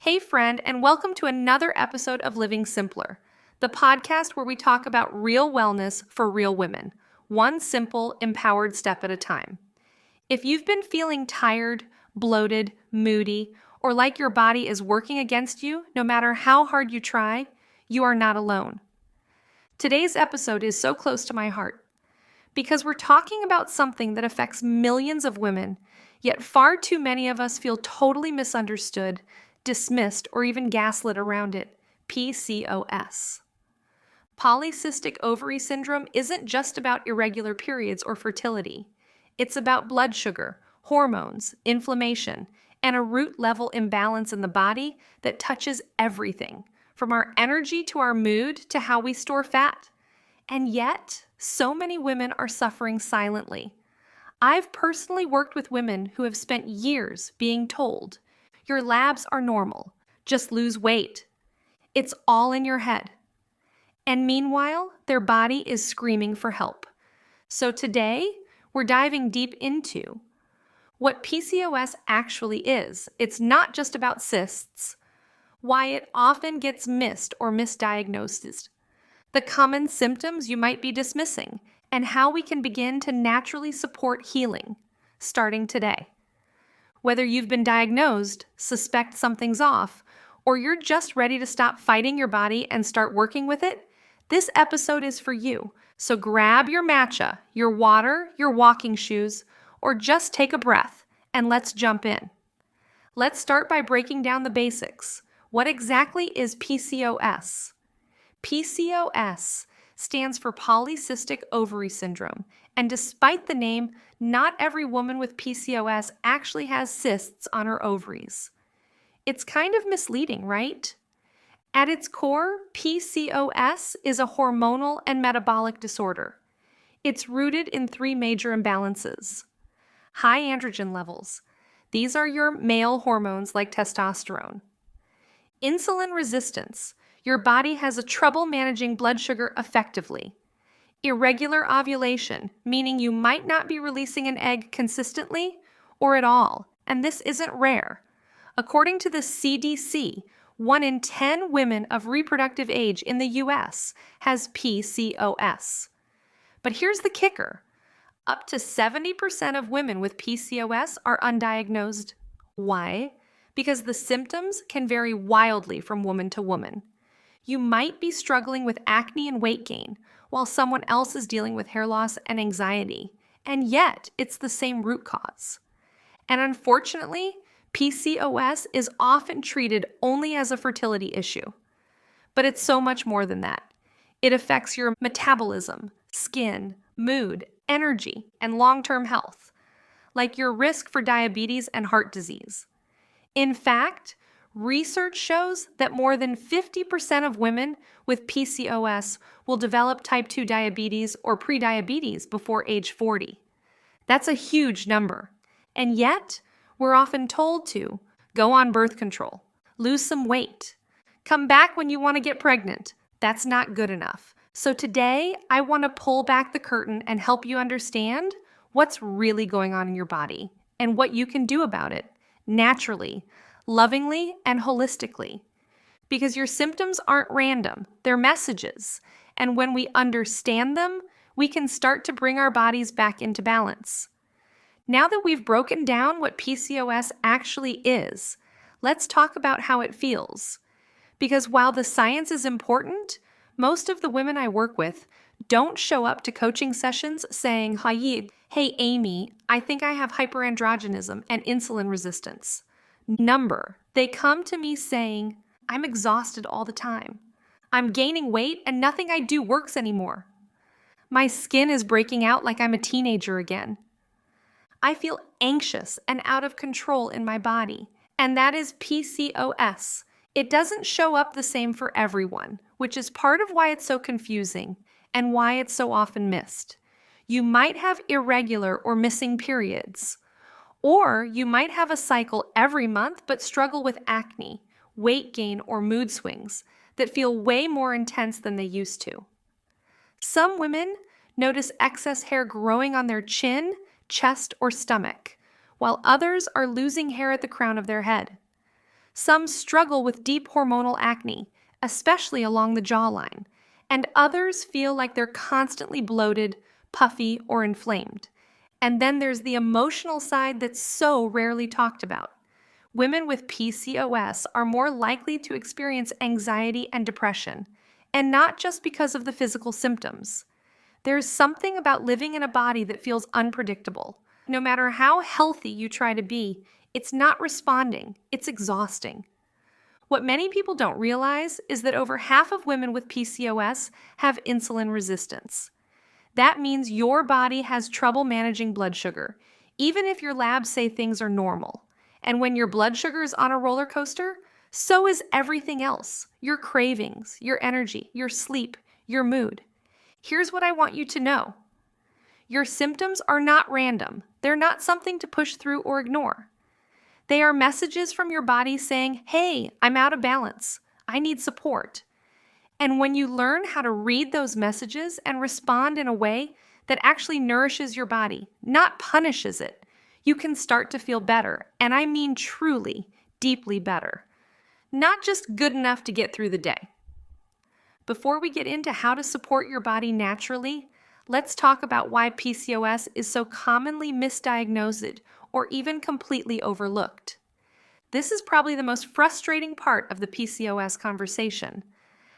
Hey, friend, and welcome to another episode of Living Simpler, the podcast where we talk about real wellness for real women, one simple, empowered step at a time. If you've been feeling tired, bloated, moody, or like your body is working against you, no matter how hard you try, you are not alone. Today's episode is so close to my heart because we're talking about something that affects millions of women, yet far too many of us feel totally misunderstood, dismissed, or even gaslit around it: PCOS. Polycystic Ovary Syndrome isn't just about irregular periods or fertility. It's about blood sugar, hormones, inflammation, and a root-level imbalance in the body that touches everything, from our energy to our mood to how we store fat. And yet, so many women are suffering silently. I've personally worked with women who have spent years being told, "Your labs are normal, just lose weight. It's all in your head." And meanwhile, their body is screaming for help. So today, we're diving deep into what PCOS actually is. It's not just about cysts, why it often gets missed or misdiagnosed, the common symptoms you might be dismissing, and how we can begin to naturally support healing, starting today. Whether you've been diagnosed, suspect something's off, or you're just ready to stop fighting your body and start working with it, this episode is for you. So grab your matcha, your water, your walking shoes, or just take a breath, and let's jump in. Let's start by breaking down the basics. What exactly is PCOS? PCOS stands for Polycystic Ovary Syndrome, and despite the name, not every woman with PCOS actually has cysts on her ovaries. It's kind of misleading, right? At its core, PCOS is a hormonal and metabolic disorder. It's rooted in three major imbalances. High androgen levels. These are your male hormones like testosterone. Insulin resistance. Your body has a trouble managing blood sugar effectively. Irregular ovulation, meaning you might not be releasing an egg consistently or at all, and this isn't rare. According to the CDC, 1 in 10 women of reproductive age in the US has PCOS. But here's the kicker. Up to 70% of women with PCOS are undiagnosed. Why? Because the symptoms can vary wildly from woman to woman. You might be struggling with acne and weight gain, while someone else is dealing with hair loss and anxiety, and yet it's the same root cause. And unfortunately, PCOS is often treated only as a fertility issue. But it's so much more than that. It affects your metabolism, skin, mood, energy, and long-term health, like your risk for diabetes and heart disease. In fact, research shows that more than 50% of women with PCOS will develop type 2 diabetes or prediabetes before age 40. That's a huge number. And yet, we're often told to go on birth control, lose some weight, come back when you want to get pregnant. That's not good enough. So today, I want to pull back the curtain and help you understand what's really going on in your body and what you can do about it naturally, lovingly, and holistically. Because your symptoms aren't random, they're messages. And when we understand them, we can start to bring our bodies back into balance. Now that we've broken down what PCOS actually is, let's talk about how it feels. Because while the science is important, most of the women I work with don't show up to coaching sessions saying, "Hey, Amy, I think I have hyperandrogenism and insulin resistance." They come to me saying, "I'm exhausted all the time. I'm gaining weight and nothing I do works anymore. My skin is breaking out like I'm a teenager again. I feel anxious and out of control in my body." And that is PCOS. It doesn't show up the same for everyone, which is part of why it's so confusing and why it's so often missed. You might have irregular or missing periods. Or you might have a cycle every month but struggle with acne, weight gain, or mood swings that feel way more intense than they used to. Some women notice excess hair growing on their chin, chest, or stomach, while others are losing hair at the crown of their head. Some struggle with deep hormonal acne, especially along the jawline, and others feel like they're constantly bloated, puffy, or inflamed. And then there's the emotional side that's so rarely talked about. Women with PCOS are more likely to experience anxiety and depression, and not just because of the physical symptoms. There's something about living in a body that feels unpredictable. No matter how healthy you try to be, it's not responding, it's exhausting. What many people don't realize is that over half of women with PCOS have insulin resistance. That means your body has trouble managing blood sugar, even if your labs say things are normal. And when your blood sugar is on a roller coaster, so is everything else: your cravings, your energy, your sleep, your mood. Here's what I want you to know. Your symptoms are not random. They're not something to push through or ignore. They are messages from your body saying, hey, I'm out of balance. I need support. And when you learn how to read those messages and respond in a way that actually nourishes your body, not punishes it, you can start to feel better, and I mean truly, deeply better. Not just good enough to get through the day. Before we get into how to support your body naturally, let's talk about why PCOS is so commonly misdiagnosed or even completely overlooked. This is probably the most frustrating part of the PCOS conversation.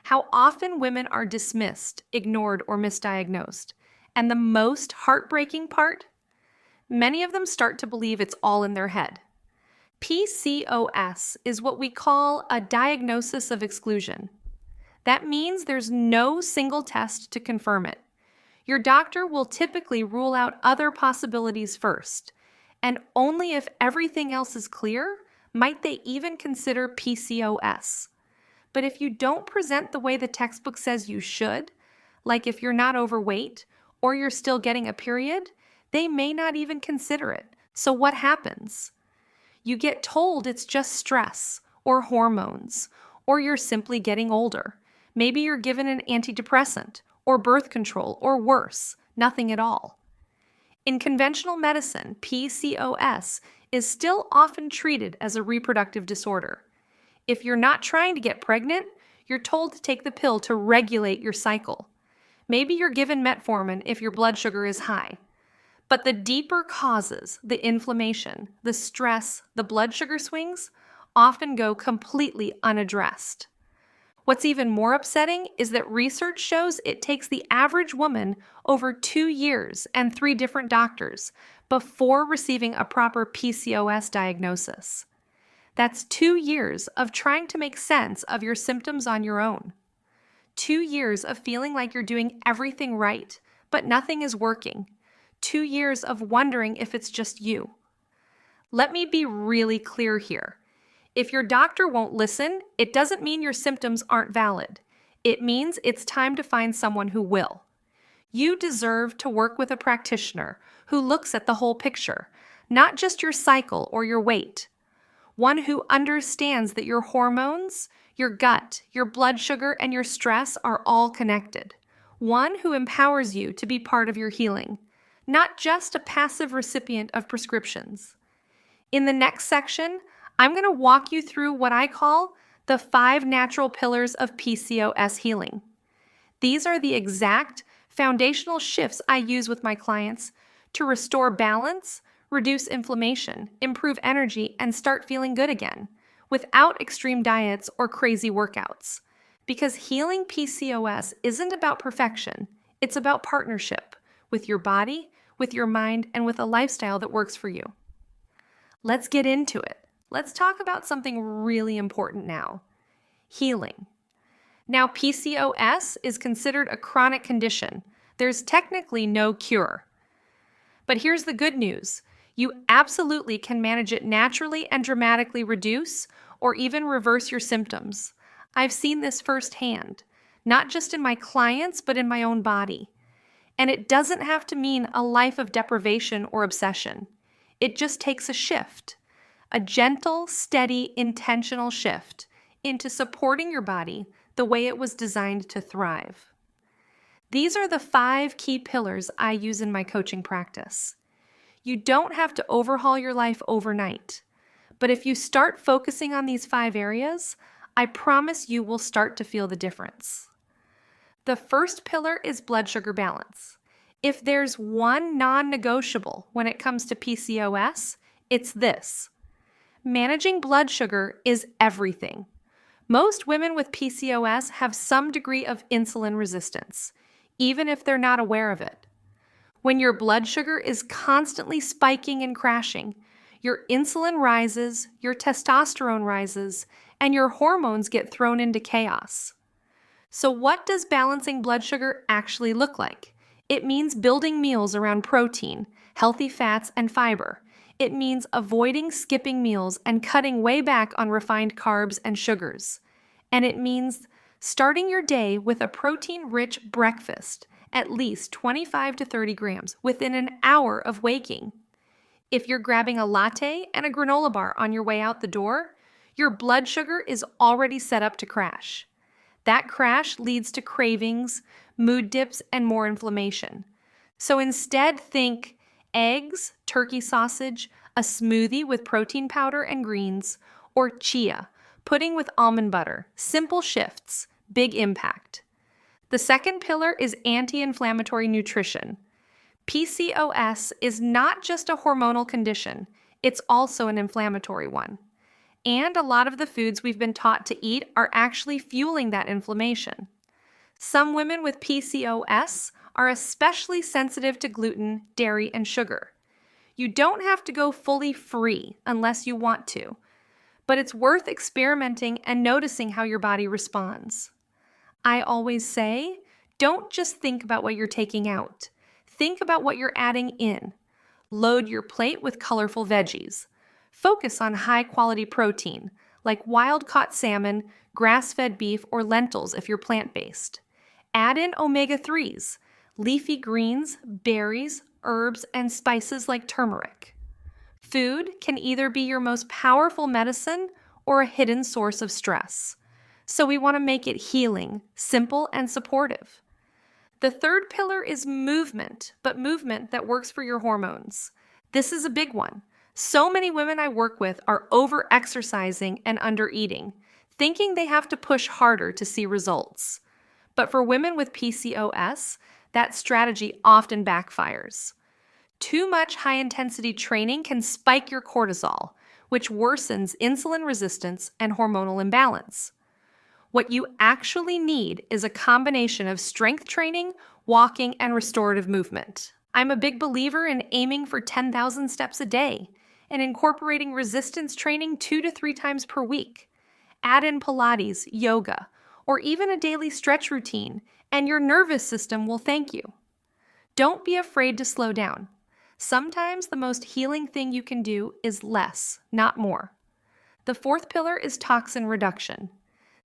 How often women are dismissed, ignored, or misdiagnosed. And the most heartbreaking part? Many of them start to believe it's all in their head. PCOS is what we call a diagnosis of exclusion. That means there's no single test to confirm it. Your doctor will typically rule out other possibilities first, and only if everything else is clear might they even consider PCOS. But if you don't present the way the textbook says you should, like if you're not overweight or you're still getting a period, they may not even consider it. So what happens? You get told it's just stress or hormones, or you're simply getting older. Maybe you're given an antidepressant or birth control, or worse, nothing at all. In conventional medicine, PCOS is still often treated as a reproductive disorder. If you're not trying to get pregnant, you're told to take the pill to regulate your cycle. Maybe you're given metformin if your blood sugar is high. But the deeper causes, the inflammation, the stress, the blood sugar swings, often go completely unaddressed. What's even more upsetting is that research shows it takes the average woman over 2 years and 3 different doctors before receiving a proper PCOS diagnosis. That's 2 years of trying to make sense of your symptoms on your own. 2 years of feeling like you're doing everything right, but nothing is working. 2 years of wondering if it's just you. Let me be really clear here. If your doctor won't listen, it doesn't mean your symptoms aren't valid. It means it's time to find someone who will. You deserve to work with a practitioner who looks at the whole picture, not just your cycle or your weight. One who understands that your hormones, your gut, your blood sugar, and your stress are all connected. One who empowers you to be part of your healing, not just a passive recipient of prescriptions. In the next section, I'm going to walk you through what I call the 5 natural pillars of PCOS healing. These are the exact foundational shifts I use with my clients to restore balance, reduce inflammation, improve energy, and start feeling good again, without extreme diets or crazy workouts. Because healing PCOS isn't about perfection, it's about partnership with your body, with your mind, and with a lifestyle that works for you. Let's get into it. Let's talk about something really important now: healing. Now, PCOS is considered a chronic condition. There's technically no cure. But here's the good news. You absolutely can manage it naturally and dramatically reduce or even reverse your symptoms. I've seen this firsthand, not just in my clients, but in my own body. And it doesn't have to mean a life of deprivation or obsession. It just takes a shift, a gentle, steady, intentional shift into supporting your body the way it was designed to thrive. These are the 5 key pillars I use in my coaching practice. You don't have to overhaul your life overnight, But if you start focusing on these 5 areas, I promise you will start to feel the difference. The first pillar is blood sugar balance. If there's one non-negotiable when it comes to PCOS, it's this. Managing blood sugar is everything. Most women with PCOS have some degree of insulin resistance, even if they're not aware of it. When your blood sugar is constantly spiking and crashing, your insulin rises, your testosterone rises, and your hormones get thrown into chaos. So what does balancing blood sugar actually look like? It means building meals around protein, healthy fats, and fiber. It means avoiding skipping meals and cutting way back on refined carbs and sugars. And it means starting your day with a protein-rich breakfast, at least 25 to 30 grams, within an hour of waking. If you're grabbing a latte and a granola bar on your way out the door, your blood sugar is already set up to crash. That crash leads to cravings, mood dips, and more inflammation. So instead, think eggs, turkey sausage, a smoothie with protein powder and greens, or chia, pudding with almond butter. Simple shifts, big impact. The second pillar is anti-inflammatory nutrition. PCOS is not just a hormonal condition, it's also an inflammatory one. And a lot of the foods we've been taught to eat are actually fueling that inflammation. Some women with PCOS are especially sensitive to gluten, dairy, and sugar. You don't have to go fully free unless you want to, but it's worth experimenting and noticing how your body responds. I always say, don't just think about what you're taking out. Think about what you're adding in. Load your plate with colorful veggies. Focus on high-quality protein, like wild-caught salmon, grass-fed beef, or lentils if you're plant-based. Add in omega-3s, leafy greens, berries, herbs, and spices like turmeric. Food can either be your most powerful medicine or a hidden source of stress. So we want to make it healing, simple, and supportive. The third pillar is movement, but movement that works for your hormones. This is a big one. So many women I work with are over-exercising and under-eating, thinking they have to push harder to see results. But for women with PCOS, that strategy often backfires. Too much high-intensity training can spike your cortisol, which worsens insulin resistance and hormonal imbalance. What you actually need is a combination of strength training, walking, and restorative movement. I'm a big believer in aiming for 10,000 steps a day and incorporating resistance training 2 to 3 times per week. Add in Pilates, yoga, or even a daily stretch routine, and your nervous system will thank you. Don't be afraid to slow down. Sometimes the most healing thing you can do is less, not more. The fourth pillar is toxin reduction.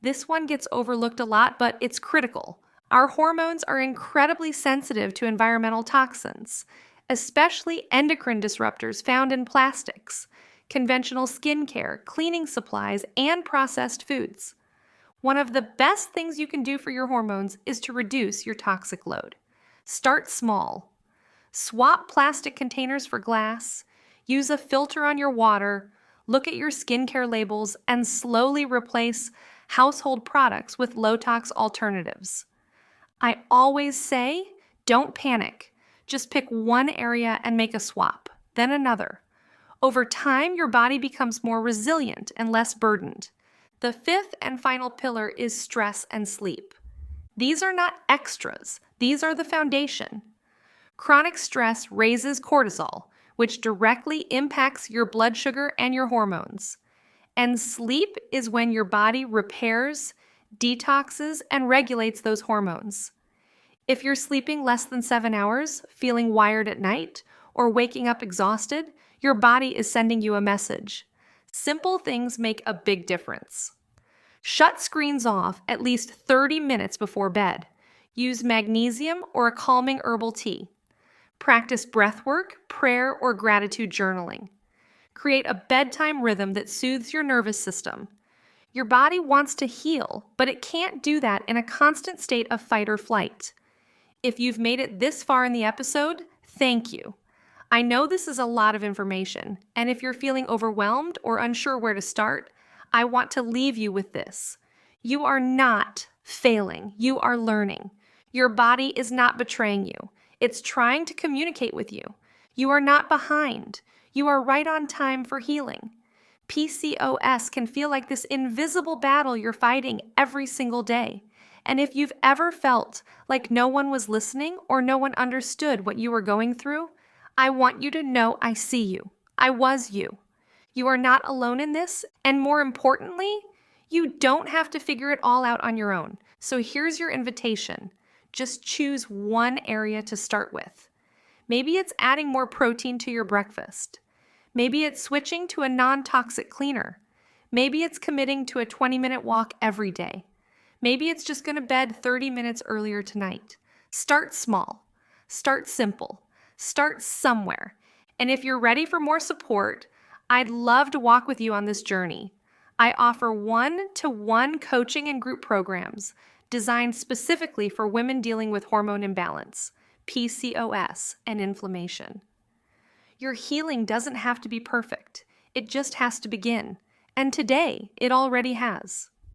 This one gets overlooked a lot, but it's critical. Our hormones are incredibly sensitive to environmental toxins, especially endocrine disruptors found in plastics, conventional skincare, cleaning supplies, and processed foods. One of the best things you can do for your hormones is to reduce your toxic load. Start small. Swap plastic containers for glass, use a filter on your water, look at your skincare labels, and slowly replace household products with low-tox alternatives. I always say, don't panic. Just pick one area and make a swap, then another. Over time, your body becomes more resilient and less burdened. The fifth and final pillar is stress and sleep. These are not extras. These are the foundation. Chronic stress raises cortisol, which directly impacts your blood sugar and your hormones. And sleep is when your body repairs, detoxes, and regulates those hormones. If you're sleeping less than 7 hours, feeling wired at night, or waking up exhausted, your body is sending you a message. Simple things make a big difference. Shut screens off at least 30 minutes before bed. Use magnesium or a calming herbal tea. Practice breath work, prayer, or gratitude journaling. Create a bedtime rhythm that soothes your nervous system. Your body wants to heal, but it can't do that in a constant state of fight or flight. If you've made it this far in the episode, thank you. I know this is a lot of information, and if you're feeling overwhelmed or unsure where to start, I want to leave you with this. You are not failing. You are learning. Your body is not betraying you. It's trying to communicate with you. You are not behind. You are right on time for healing. PCOS can feel like this invisible battle you're fighting every single day. And if you've ever felt like no one was listening or no one understood what you were going through, I want you to know I see you. I was you. You are not alone in this, and more importantly, you don't have to figure it all out on your own. So here's your invitation. Just choose one area to start with. Maybe it's adding more protein to your breakfast. Maybe it's switching to a non-toxic cleaner. Maybe it's committing to a 20-minute walk every day. Maybe it's just going to bed 30 minutes earlier tonight. Start small. Start simple. Start somewhere. And if you're ready for more support, I'd love to walk with you on this journey. I offer one-to-one coaching and group programs designed specifically for women dealing with hormone imbalance, PCOS, and inflammation. Your healing doesn't have to be perfect. It just has to begin. And today, it already has.